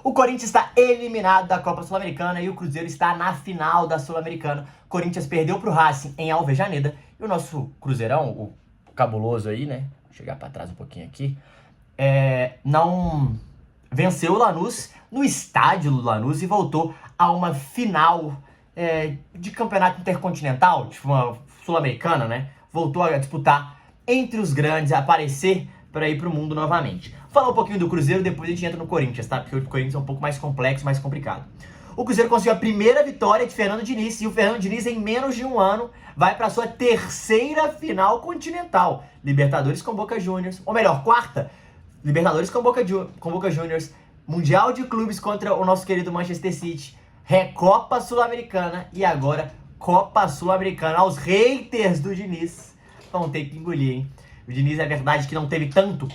O Corinthians está eliminado da Copa Sul-Americana e o Cruzeiro está na final da Sul-Americana. O Corinthians perdeu para o Racing em Alvejaneda e o nosso Cruzeirão, o cabuloso aí, né? Vou chegar para trás um pouquinho aqui. Não venceu o Lanús no estádio do Lanús e voltou a uma final de campeonato intercontinental, tipo uma Sul-Americana, né? Voltou a disputar entre os grandes, a aparecer para ir para o mundo novamente. Falar um pouquinho do Cruzeiro, depois a gente entra no Corinthians, tá? Porque o Corinthians é um pouco mais complexo, mais complicado. O Cruzeiro conseguiu a primeira vitória de Fernando Diniz, e o Fernando Diniz, em menos de um ano, vai para sua terceira final continental. Libertadores com Boca Juniors, ou melhor, quarta. Libertadores com Boca Juniors, Mundial de Clubes contra o nosso querido Manchester City, Recopa Sul-Americana e agora Copa Sul-Americana. Aos haters do Diniz, vão ter que engolir, hein? O Diniz, é verdade que não teve tanto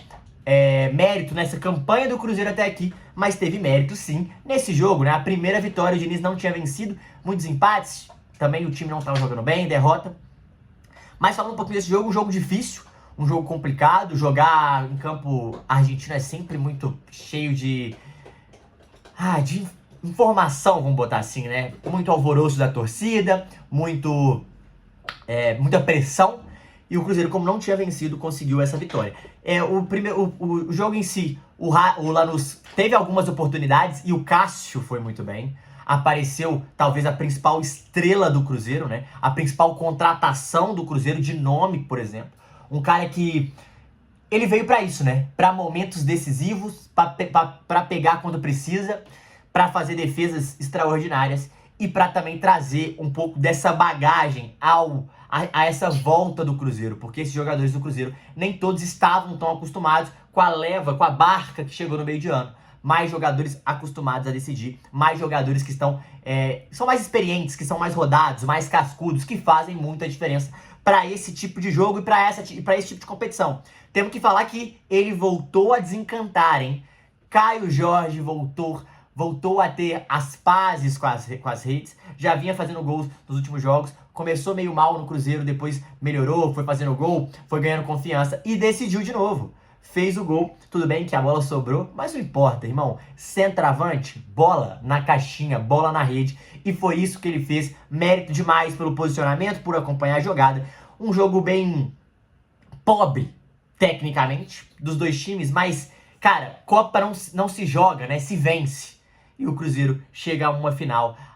mérito nessa campanha do Cruzeiro até aqui, mas teve mérito sim nesse jogo, né? A primeira vitória, o Diniz não tinha vencido, muitos empates, também o time não estava jogando bem, derrota. Mas falando um pouquinho desse jogo, um jogo difícil, um jogo complicado. Jogar em campo argentino é sempre muito cheio de informação, vamos botar assim, né? Muito alvoroço da torcida, muita pressão. E o Cruzeiro, como não tinha vencido, conseguiu essa vitória. O jogo em si, o Lanús teve algumas oportunidades e o Cássio foi muito bem. Apareceu talvez a principal estrela do Cruzeiro, né? A principal contratação do Cruzeiro, de nome, por exemplo. Um cara que ele veio para isso, né? Para momentos decisivos, para pegar quando precisa, para fazer defesas extraordinárias e para também trazer um pouco dessa bagagem a essa volta do Cruzeiro, porque esses jogadores do Cruzeiro nem todos estavam tão acostumados com a leva, com a barca que chegou no meio de ano. Mais jogadores acostumados a decidir, mais jogadores que são mais experientes, que são mais rodados, mais cascudos, que fazem muita diferença para esse tipo de jogo e para esse tipo de competição. Temos que falar que ele voltou a desencantar, hein? Caio Jorge voltou a ter as pazes com as redes, já vinha fazendo gols nos últimos jogos, começou meio mal no Cruzeiro, depois melhorou, foi fazendo gol, foi ganhando confiança e decidiu de novo. Fez o gol, tudo bem que a bola sobrou, mas não importa, irmão. Centroavante, bola na caixinha, bola na rede, e foi isso que ele fez. Mérito demais pelo posicionamento, por acompanhar a jogada. Um jogo bem pobre, tecnicamente, dos dois times, mas, cara, Copa não se joga, né? Se vence. E o Cruzeiro chega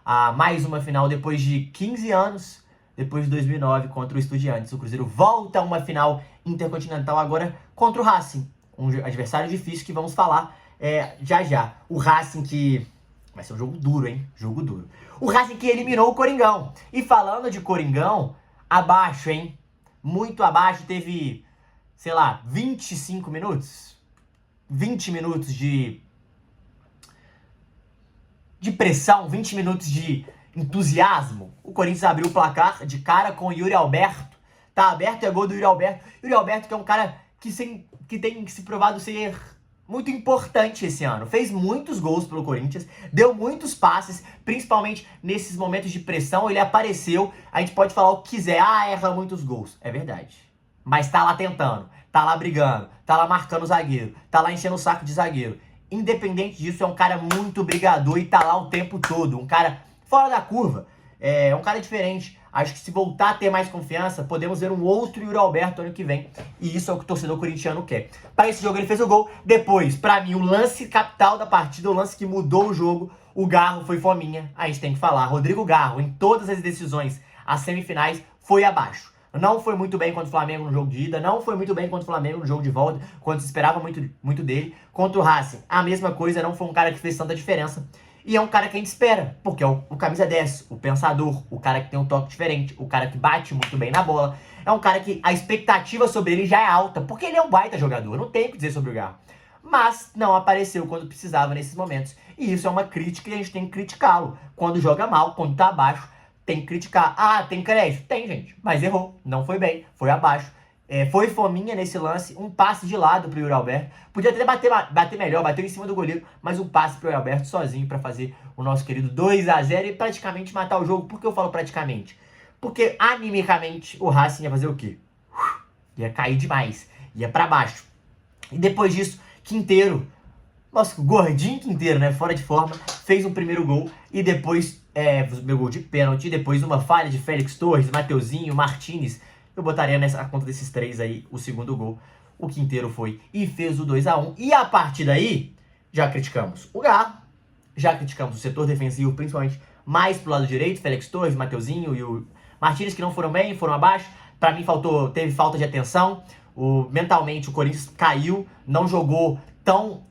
a mais uma final depois de 15 anos, depois de 2009 contra o Estudiantes. O Cruzeiro volta a uma final intercontinental agora contra o Racing, um adversário difícil que vamos falar já. O Racing que vai ser um jogo duro, hein? Jogo duro. O Racing que eliminou o Coringão. E falando de Coringão, abaixo, hein? Muito abaixo, teve, sei lá, 25 minutos? 20 minutos de pressão, 20 minutos de entusiasmo. O Corinthians abriu o placar de cara com o Yuri Alberto. Tá aberto, é gol do Yuri Alberto. Yuri Alberto que é um cara que tem se provado ser muito importante esse ano. Fez muitos gols pelo Corinthians, deu muitos passes, principalmente nesses momentos de pressão. Ele apareceu, a gente pode falar o que quiser. Erra muitos gols. É verdade. Mas tá lá tentando, tá lá brigando, tá lá marcando o zagueiro, tá lá enchendo o saco de zagueiro. Independente disso, é um cara muito brigador e tá lá o tempo todo. Um cara fora da curva. É um cara diferente. Acho que se voltar a ter mais confiança, podemos ver um outro Yuri Alberto ano que vem. E isso é o que o torcedor corintiano quer. Para esse jogo ele fez o gol. Depois, para mim, o lance capital da partida, o lance que mudou o jogo, o Garro foi fominha. A gente tem que falar. Rodrigo Garro, em todas as decisões, as semifinais, foi abaixo. Não foi muito bem contra o Flamengo no jogo de ida, não foi muito bem contra o Flamengo no jogo de volta, quando se esperava muito dele. Contra o Racing, a mesma coisa, não foi um cara que fez tanta diferença. E é um cara que a gente espera, porque é o camisa 10, o pensador, o cara que tem um toque diferente, o cara que bate muito bem na bola. É um cara que a expectativa sobre ele já é alta, porque ele é um baita jogador, não tem o que dizer sobre o Garro. Mas não apareceu quando precisava nesses momentos. E isso é uma crítica e a gente tem que criticá-lo. Quando joga mal, quando tá abaixo, tem que criticar. Tem crédito? Tem, gente. Mas errou. Não foi bem. Foi abaixo. Foi fominha nesse lance. Um passe de lado pro Yuri Alberto. Podia até bater melhor. Bateu em cima do goleiro. Mas um passe pro Yuri Alberto sozinho para fazer o nosso querido 2-0 e praticamente matar o jogo. Por que eu falo praticamente? Porque animicamente o Racing ia fazer o quê? Ia cair demais. Ia para baixo. E depois disso, Quinteiro nosso gordinho Quinteiro, né, fora de forma, fez um primeiro gol e depois, meu gol de pênalti, e depois uma falha de Félix Torres, Mateuzinho, Martinez. Eu botaria nessa conta desses três aí o segundo gol. O Quinteiro foi e fez o 2-1. E a partir daí, já criticamos o Galo, já criticamos o setor defensivo, principalmente mais pro lado direito, Félix Torres, Mateuzinho e o Martinez, que não foram bem, foram abaixo. Pra mim teve falta de atenção. Mentalmente o Corinthians caiu, não jogou tão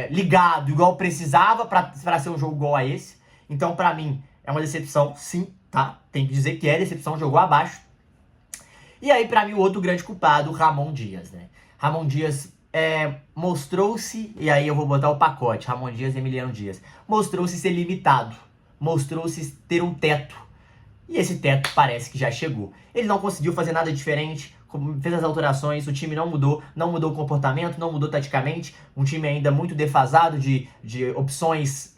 ligado igual precisava pra ser um jogo igual a esse. Então pra mim é uma decepção, sim, tá? Tem que dizer que é decepção, jogou abaixo. E aí pra mim o outro grande culpado, Ramon Dias, né? Ramon Dias mostrou-se, e aí eu vou botar o pacote, Ramon Dias e Emiliano Dias, mostrou-se ser limitado, mostrou-se ter um teto. E esse teto parece que já chegou. Ele não conseguiu fazer nada diferente, fez as alterações, o time não mudou o comportamento, não mudou taticamente, um time ainda muito defasado de opções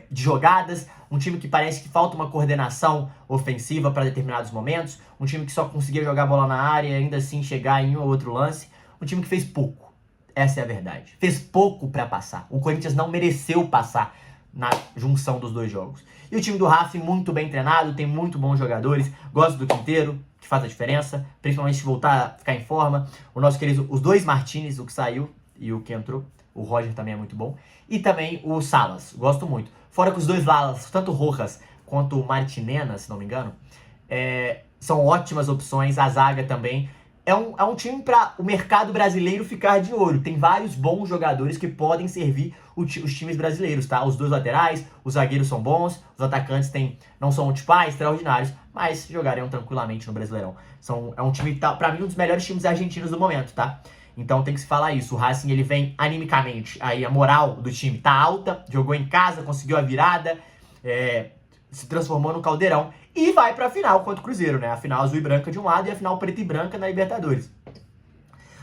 de jogadas, um time que parece que falta uma coordenação ofensiva para determinados momentos, um time que só conseguia jogar bola na área e ainda assim chegar em um ou outro lance, um time que fez pouco, essa é a verdade, fez pouco para passar, o Corinthians não mereceu passar na junção dos dois jogos. E o time do Racing muito bem treinado, tem muito bons jogadores, gosto do Quinteiro, que faz a diferença, principalmente se voltar a ficar em forma. O nosso querido, os dois Martinez, o que saiu e o que entrou, o Roger também é muito bom. E também o Salas, gosto muito. Fora que os dois Lalas, tanto o Rojas quanto o Martinena, se não me engano, são ótimas opções, a zaga também. É um time para o mercado brasileiro ficar de olho. Tem vários bons jogadores que podem servir os times brasileiros, tá? Os dois laterais, os zagueiros são bons, os atacantes não são tipo extraordinários, mas jogariam tranquilamente no Brasileirão. É um time, para mim, um dos melhores times argentinos do momento, tá? Então tem que se falar isso. O Racing, ele vem animicamente, aí a moral do time tá alta, jogou em casa, conseguiu a virada, se transformou no caldeirão e vai pra final contra o Cruzeiro, né? A final azul e branca de um lado e a final preta e branca na Libertadores.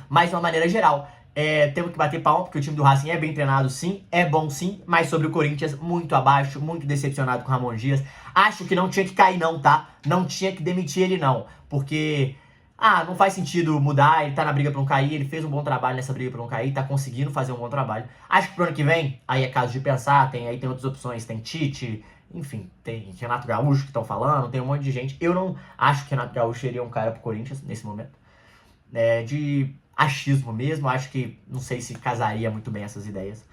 Mas de uma maneira geral, temos que bater palma, porque o time do Racing é bem treinado sim, é bom sim, mas sobre o Corinthians, muito abaixo, muito decepcionado com o Ramon Dias. Acho que não tinha que cair não, tá? Não tinha que demitir ele não, porque não faz sentido mudar, ele tá na briga pra não cair, ele fez um bom trabalho nessa briga pra não cair, tá conseguindo fazer um bom trabalho. Acho que pro ano que vem, aí é caso de pensar, tem outras opções, tem Tite, enfim, tem Renato Gaúcho que estão falando, tem um monte de gente. Eu não acho que Renato Gaúcho seria um cara pro Corinthians nesse momento. De achismo mesmo, acho que não sei se casaria muito bem essas ideias.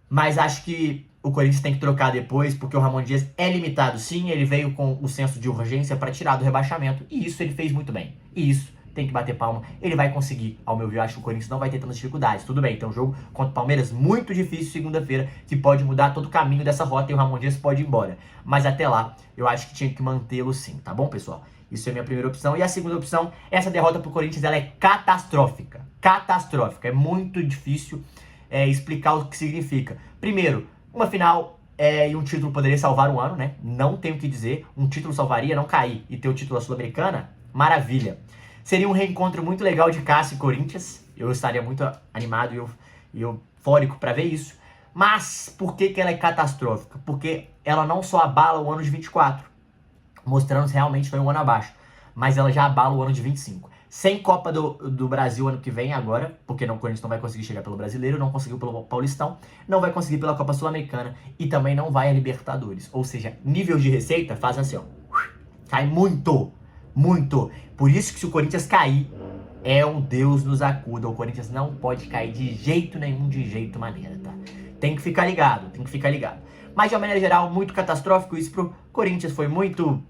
Mas acho que o Corinthians tem que trocar depois, porque o Ramon Dias é limitado sim, ele veio com o senso de urgência para tirar do rebaixamento, e isso ele fez muito bem. E isso tem que bater palma, ele vai conseguir, ao meu ver, eu acho que o Corinthians não vai ter tantas dificuldades. Tudo bem, tem um jogo contra o Palmeiras muito difícil segunda-feira, que pode mudar todo o caminho dessa rota e o Ramon Dias pode ir embora. Mas até lá, eu acho que tinha que mantê-lo sim, tá bom, pessoal? Isso é a minha primeira opção. E a segunda opção, essa derrota pro Corinthians, ela é catastrófica. Catastrófica. É muito difícil explicar o que significa. Primeiro, uma final e um título poderia salvar um ano, né? Não tenho o que dizer. Um título salvaria, não cair. E ter o título da Sul-Americana, maravilha. Seria um reencontro muito legal de Cássio e Corinthians. Eu estaria muito animado e eufórico para ver isso. Mas por que ela é catastrófica? Porque ela não só abala o ano de 24, mostrando se realmente foi um ano abaixo, mas ela já abala o ano de 25. Sem Copa do Brasil ano que vem agora, porque o Corinthians não vai conseguir chegar pelo Brasileiro, não conseguiu pelo Paulistão, não vai conseguir pela Copa Sul-Americana e também não vai a Libertadores. Ou seja, nível de receita faz assim, ó, cai muito, muito. Por isso que se o Corinthians cair, um Deus nos acuda. O Corinthians não pode cair de jeito nenhum, de jeito maneira, tá? Tem que ficar ligado, tem que ficar ligado. Mas de uma maneira geral, muito catastrófico isso pro Corinthians, foi muito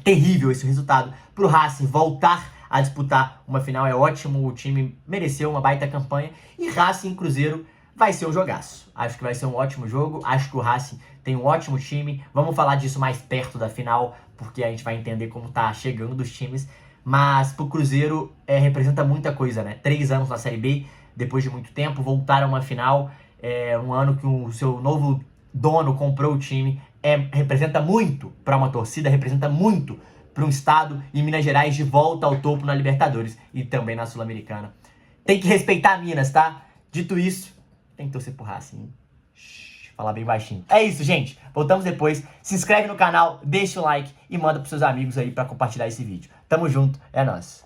terrível esse resultado. Pro Racing voltar a disputar uma final é ótimo, o time mereceu uma baita campanha. E Racing e Cruzeiro vai ser um jogaço. Acho que vai ser um ótimo jogo, acho que o Racing tem um ótimo time. Vamos falar disso mais perto da final, porque a gente vai entender como tá chegando os times. Mas pro Cruzeiro representa muita coisa, né? 3 anos na Série B, depois de muito tempo, voltar a uma final. Um ano que o seu novo dono comprou o time, representa muito para uma torcida, representa muito para um estado, e Minas Gerais de volta ao topo na Libertadores e também na Sul-Americana. Tem que respeitar Minas, tá? Dito isso, tem que torcer pro Racing. Falar bem baixinho. É isso, gente. Voltamos depois. Se inscreve no canal, deixa o like e manda pros seus amigos aí para compartilhar esse vídeo. Tamo junto, é nóis.